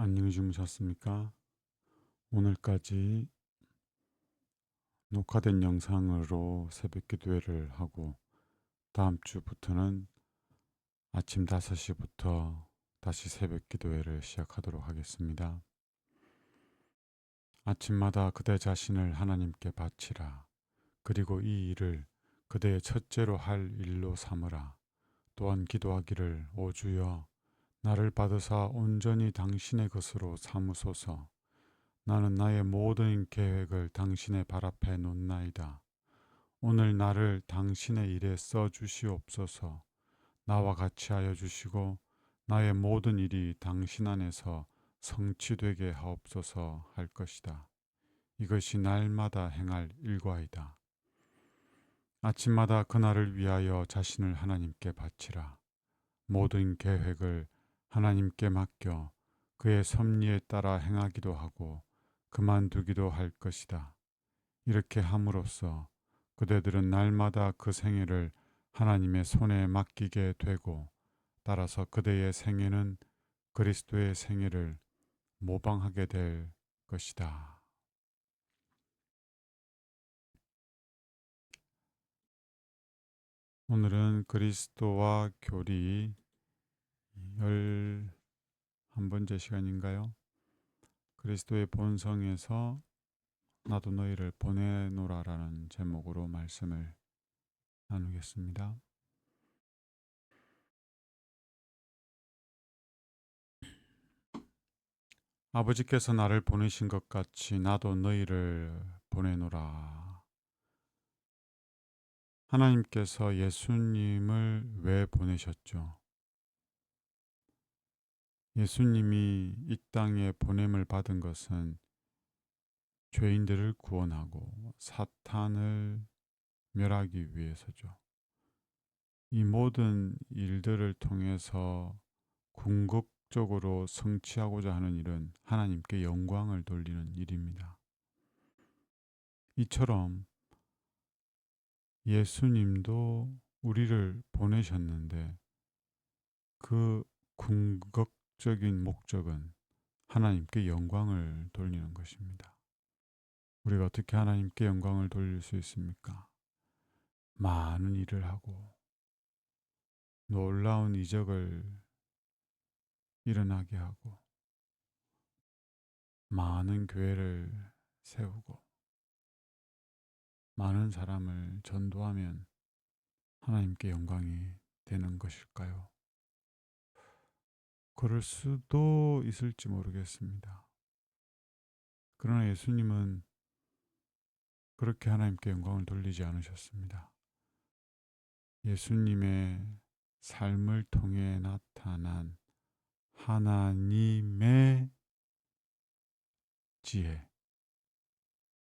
안녕히 주무셨습니까? 오늘까지 녹화된 영상으로 새벽 기도회를 하고 다음 주부터는 아침 5시부터 다시 새벽 기도회를 시작하도록 하겠습니다. 아침마다 그대 자신을 하나님께 바치라. 그리고 이 일을 그대의 첫째로 할 일로 삼으라. 또한 기도하기를 오 주여 나를 받으사 온전히 당신의 것으로 삼으소서. 나는 나의 모든 계획을 당신의 발 앞에 놓나이다. 오늘 나를 당신의 일에 써 주시옵소서. 나와 같이 하여 주시고 나의 모든 일이 당신 안에서 성취되게 하옵소서 할 것이다. 이것이 날마다 행할 일과이다. 아침마다 그날을 위하여 자신을 하나님께 바치라. 모든 계획을 하나님께 맡겨 그의 섭리에 따라 행하기도 하고 그만두기도 할 것이다. 이렇게 함으로써 그대들은 날마다 그 생애를 하나님의 손에 맡기게 되고 따라서 그대의 생애는 그리스도의 생애를 모방하게 될 것이다. 오늘은 그리스도와 교리 11번째 시간인가요? 그리스도의 본성에서 나도 너희를 보내노라라는 제목으로 말씀을 나누겠습니다. 아버지께서 나를 보내신 것 같이 나도 너희를 보내노라. 하나님께서 예수님을 왜 보내셨죠? 예수님이 이 땅에 보냄을 받은 것은 죄인들을 구원하고 사탄을 멸하기 위해서죠. 이 모든 일들을 통해서 궁극적으로 성취하고자 하는 일은 하나님께 영광을 돌리는 일입니다. 이처럼 예수님도 우리를 보내셨는데 그 궁극적인 목적은 하나님께 영광을 돌리는 것입니다. 우리가 어떻게 하나님께 영광을 돌릴 수 있습니까? 많은 일을 하고 놀라운 이적을 일어나게 하고 많은 교회를 세우고 많은 사람을 전도하면 하나님께 영광이 되는 것일까요? 그럴 수도 있을지 모르겠습니다. 그러나 예수님은 그렇게 하나님께 영광을 돌리지 않으셨습니다. 예수님의 삶을 통해 나타난 하나님의 지혜,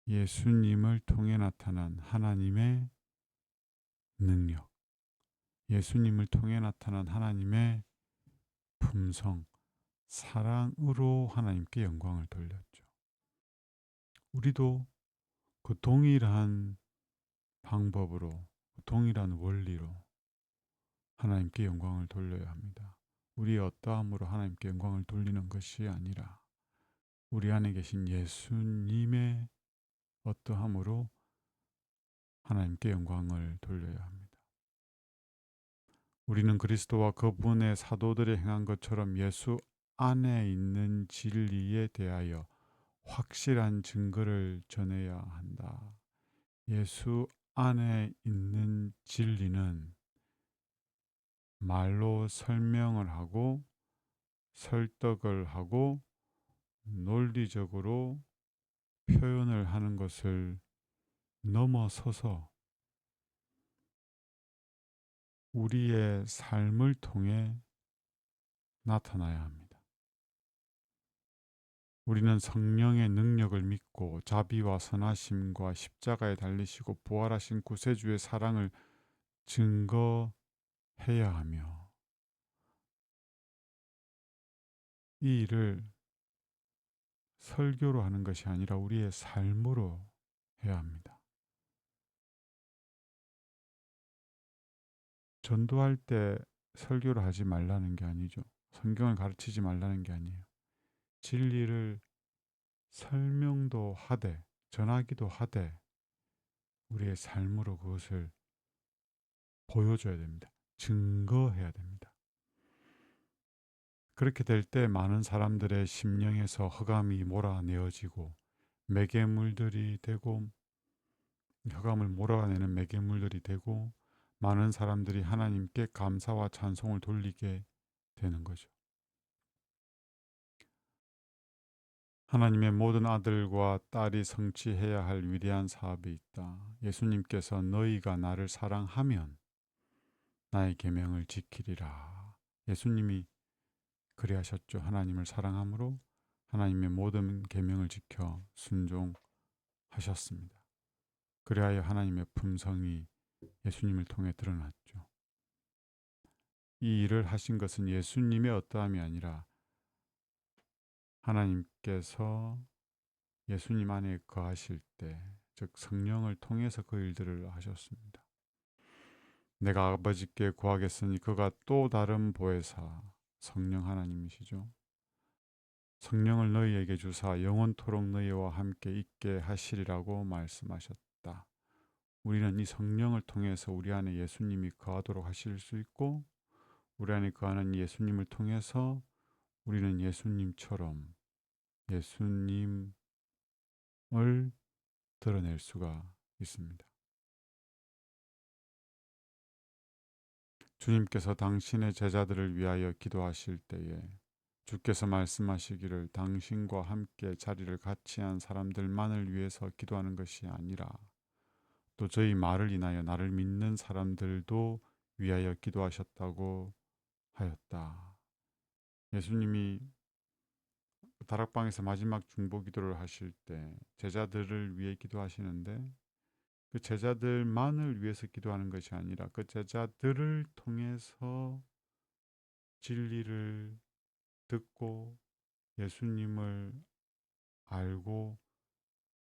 예수님을 통해 나타난 하나님의 능력, 예수님을 통해 나타난 하나님의 품성, 사랑으로 하나님께 영광을 돌렸죠. 우리도 그 동일한 방법으로, 동일한 원리로 하나님께 영광을 돌려야 합니다. 우리의 어떠함으로 하나님께 영광을 돌리는 것이 아니라 우리 안에 계신 예수님의 어떠함으로 하나님께 영광을 돌려야 합니다. 우리는 그리스도와 그분의 사도들이 행한 것처럼 예수 안에 있는 진리에 대하여 확실한 증거를 전해야 한다. 예수 안에 있는 진리는 말로 설명을 하고 설득을 하고 논리적으로 표현을 하는 것을 넘어서서 우리의 삶을 통해 나타나야 합니다. 우리는 성령의 능력을 믿고 자비와 선하심과 십자가에 달리시고 부활하신 구세주의 사랑을 증거해야 하며 이 일을 설교로 하는 것이 아니라 우리의 삶으로 해야 합니다. 전도할 때 설교를 하지 말라는 게 아니죠. 성경을 가르치지 말라는 게 아니에요. 진리를 설명도 하되 전하기도 하되 우리의 삶으로 그것을 보여줘야 됩니다. 증거해야 됩니다. 그렇게 될 때 많은 사람들의 심령에서 흑암이 몰아내어지고 매개물들이 되고 흑암을 몰아내는 매개물들이 되고 많은 사람들이 하나님께 감사와 찬송을 돌리게 되는 거죠. 하나님의 모든 아들과 딸이 성취해야 할 위대한 사업이 있다. 예수님께서 너희가 나를 사랑하면 나의 계명을 지키리라. 예수님이 그리하셨죠. 하나님을 사랑함으로 하나님의 모든 계명을 지켜 순종하셨습니다. 그리하여 하나님의 품성이 예수님을 통해 드러났죠. 이 일을 하신 것은 예수님의 어떠함이 아니라 하나님께서 예수님 안에 거하실 때, 즉 성령을 통해서 그 일들을 하셨습니다. 내가 아버지께 구하겠으니 그가 또 다른 보혜사, 성령 하나님이시죠. 성령을 너희에게 주사 영원토록 너희와 함께 있게 하시리라고 말씀하셨다. 우리는 이 성령을 통해서 우리 안에 예수님이 거하도록 하실 수 있고 우리 안에 거하는 예수님을 통해서 우리는 예수님처럼 예수님을 드러낼 수가 있습니다. 주님께서 당신의 제자들을 위하여 기도하실 때에 주께서 말씀하시기를 당신과 함께 자리를 같이 한 사람들만을 위해서 기도하는 것이 아니라 또 저희 말을 인하여 나를 믿는 사람들도 위하여 기도하셨다고 하였다. 예수님이 다락방에서 마지막 중보 기도를 하실 때 제자들을 위해 기도하시는데 그 제자들만을 위해서 기도하는 것이 아니라 그 제자들을 통해서 진리를 듣고 예수님을 알고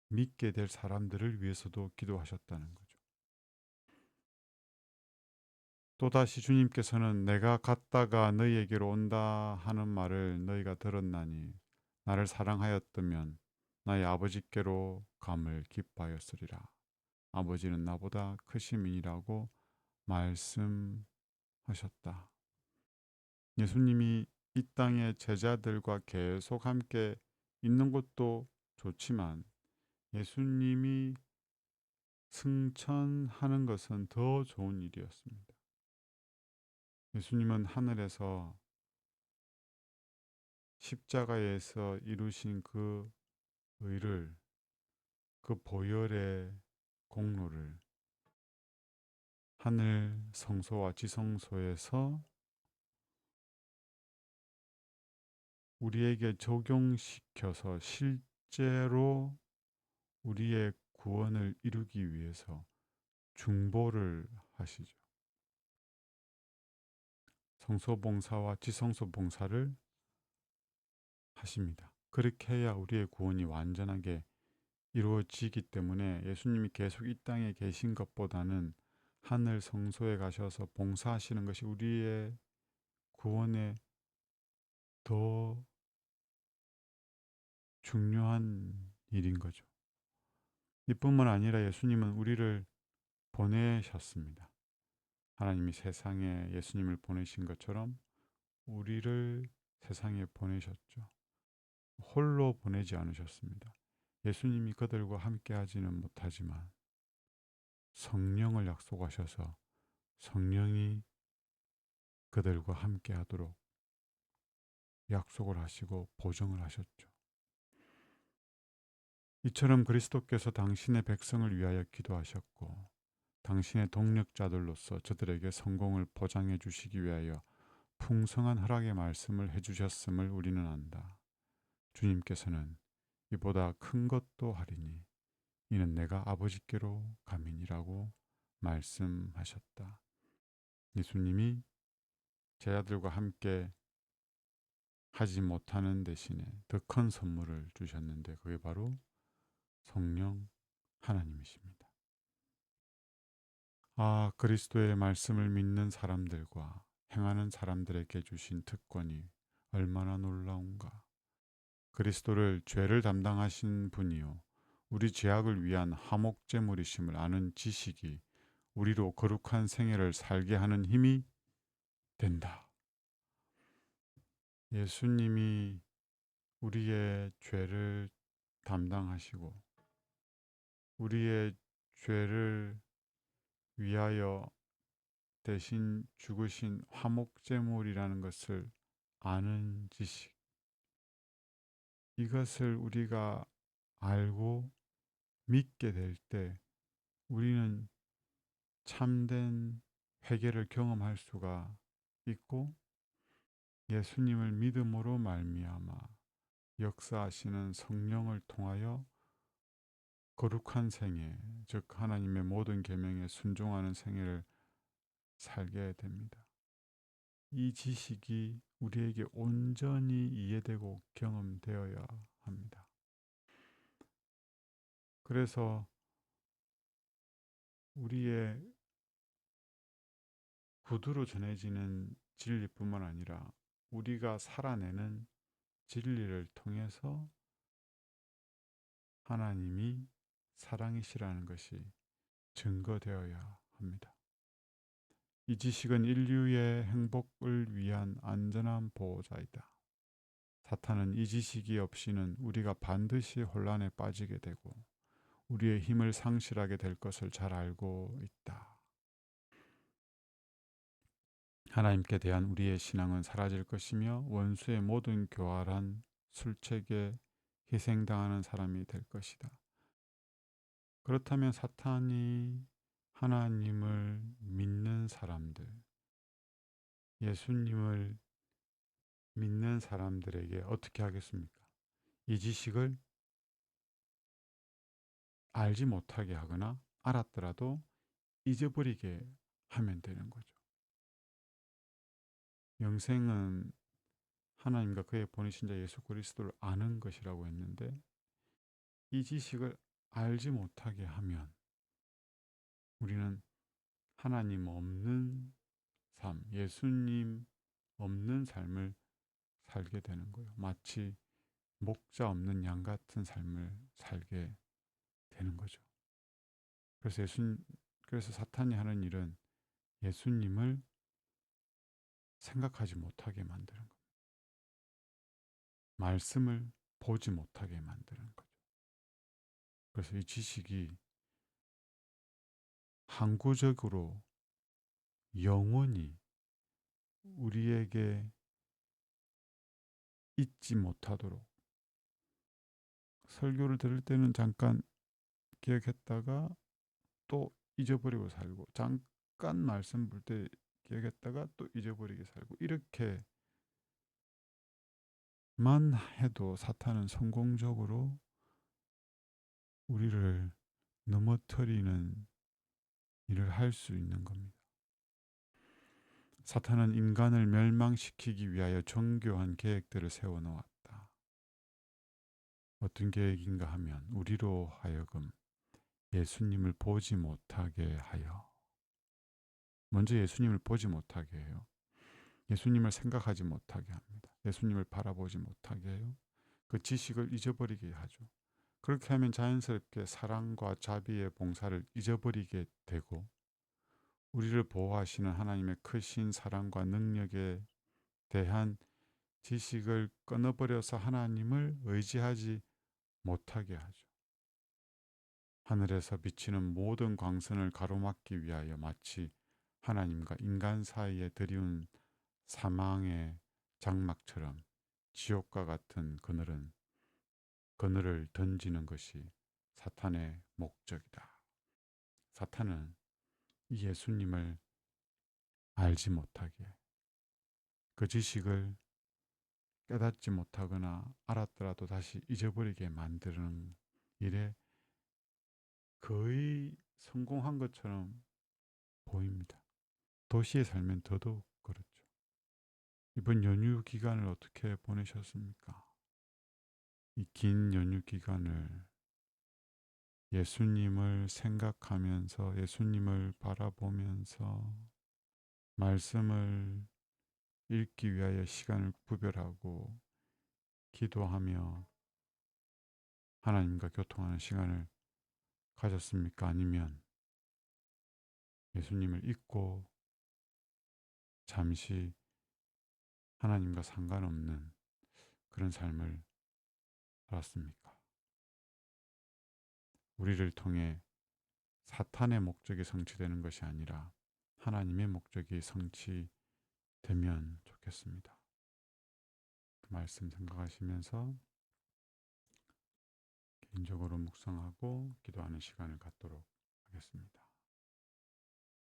믿게 될 사람들을 위해서도 기도하셨다는 거죠. 또다시 주님께서는 내가 갔다가 너희에게로 온다 하는 말을 너희가 들었나니 나를 사랑하였다면 나의 아버지께로 감을 기뻐하였으리라. 아버지는 나보다 크심이니라고 말씀하셨다. 예수님이 이 땅의 제자들과 계속 함께 있는 것도 좋지만 예수님이 승천하는 것은 더 좋은 일이었습니다. 예수님은 하늘에서 십자가에서 이루신 그 의를, 그 보혈의 공로를 하늘 성소와 지성소에서 우리에게 적용시켜서 실제로 우리의 구원을 이루기 위해서 중보를 하시죠. 성소봉사와 지성소봉사를 하십니다. 그렇게 해야 우리의 구원이 완전하게 이루어지기 때문에 예수님이 계속 이 땅에 계신 것보다는 하늘 성소에 가셔서 봉사하시는 것이 우리의 구원에 더 중요한 일인 거죠. 이뿐만 아니라 예수님은 우리를 보내셨습니다. 하나님이 세상에 예수님을 보내신 것처럼 우리를 세상에 보내셨죠. 홀로 보내지 않으셨습니다. 예수님이 그들과 함께 하지는 못하지만 성령을 약속하셔서 성령이 그들과 함께 하도록 약속을 하시고 보증을 하셨죠. 이처럼 그리스도께서 당신의 백성을 위하여 기도하셨고 당신의 동력자들로서 저들에게 성공을 보장해 주시기 위하여 풍성한 허락의 말씀을 해주셨음을 우리는 안다. 주님께서는 이보다 큰 것도 하리니 이는 내가 아버지께로 감이니라고 말씀하셨다. 예수님이 제자들과 함께 하지 못하는 대신에 더 큰 선물을 주셨는데 그게 바로 성령 하나님이십니다. 아, 그리스도의 말씀을 믿는 사람들과 행하는 사람들에게 주신 특권이 얼마나 놀라운가. 그리스도를 죄를 담당하신 분이요 우리 죄악을 위한 화목제물이심을 아는 지식이 우리로 거룩한 생애를 살게 하는 힘이 된다. 예수님이 우리의 죄를 담당하시고 우리의 죄를 위하여 대신 죽으신 화목제물이라는 것을 아는 지식, 이것을 우리가 알고 믿게 될 때 우리는 참된 회개를 경험할 수가 있고 예수님을 믿음으로 말미암아 역사하시는 성령을 통하여 거룩한 생애, 즉 하나님의 모든 계명에 순종하는 생애를 살게 됩니다. 이 지식이 우리에게 온전히 이해되고 경험되어야 합니다. 그래서 우리의 구두로 전해지는 진리뿐만 아니라 우리가 살아내는 진리를 통해서 하나님이 사랑이시라는 것이 증거되어야 합니다. 이 지식은 인류의 행복을 위한 안전한 보호자이다. 사탄은 이 지식이 없이는 우리가 반드시 혼란에 빠지게 되고 우리의 힘을 상실하게 될 것을 잘 알고 있다. 하나님께 대한 우리의 신앙은 사라질 것이며 원수의 모든 교활한 술책에 희생당하는 사람이 될 것이다. 그렇다면 사탄이 하나님을 믿는 사람들, 예수님을 믿는 사람들에게 어떻게 하겠습니까? 이 지식을 알지 못하게 하거나 알았더라도 잊어버리게 하면 되는 거죠. 영생은 하나님과 그의 보내신 자 예수 그리스도를 아는 것이라고 했는데 이 지식을 알지 못하게 하면 우리는 하나님 없는 삶, 예수님 없는 삶을 살게 되는 거예요. 마치 목자 없는 양 같은 삶을 살게 되는 거죠. 그래서 사탄이 하는 일은 예수님을 생각하지 못하게 만드는 겁니다. 말씀을 보지 못하게 만드는 거죠. 그래서 이 지식이 항구적으로 영원히 우리에게 잊지 못하도록 설교를 들을 때는 잠깐 기억했다가 또 잊어버리고 살고 잠깐 말씀 볼 때 기억했다가 또 잊어버리게 살고 이렇게만 해도 사탄은 성공적으로 우리를 넘어뜨리는 일을 할 수 있는 겁니다. 사탄은 인간을 멸망시키기 위하여 정교한 계획들을 세워놓았다. 어떤 계획인가 하면 우리로 하여금 예수님을 보지 못하게 하여 먼저 예수님을 보지 못하게 해요. 예수님을 생각하지 못하게 합니다. 예수님을 바라보지 못하게 해요. 그 지식을 잊어버리게 하죠. 그렇게 하면 자연스럽게 사랑과 자비의 봉사를 잊어버리게 되고 우리를 보호하시는 하나님의 크신 사랑과 능력에 대한 지식을 끊어버려서 하나님을 의지하지 못하게 하죠. 하늘에서 비치는 모든 광선을 가로막기 위하여 마치 하나님과 인간 사이에 드리운 사망의 장막처럼 지옥과 같은 그늘을 던지는 것이 사탄의 목적이다. 사탄은 예수님을 알지 못하게 그 지식을 깨닫지 못하거나 알았더라도 다시 잊어버리게 만드는 일에 거의 성공한 것처럼 보입니다. 도시에 살면 더더욱 그렇죠. 이번 연휴 기간을 어떻게 보내셨습니까? 이 긴 연휴 기간을 예수님을 생각하면서 예수님을 바라보면서 말씀을 읽기 위하여 시간을 구별하고 기도하며 하나님과 교통하는 시간을 가졌습니까? 아니면 예수님을 잊고 잠시 하나님과 상관없는 그런 삶을 살았습니까? 우리를 통해 사탄의 목적이 성취되는 것이 아니라 하나님의 목적이 성취되면 좋겠습니다. 그 말씀 생각하시면서 개인적으로 묵상하고 기도하는 시간을 갖도록 하겠습니다.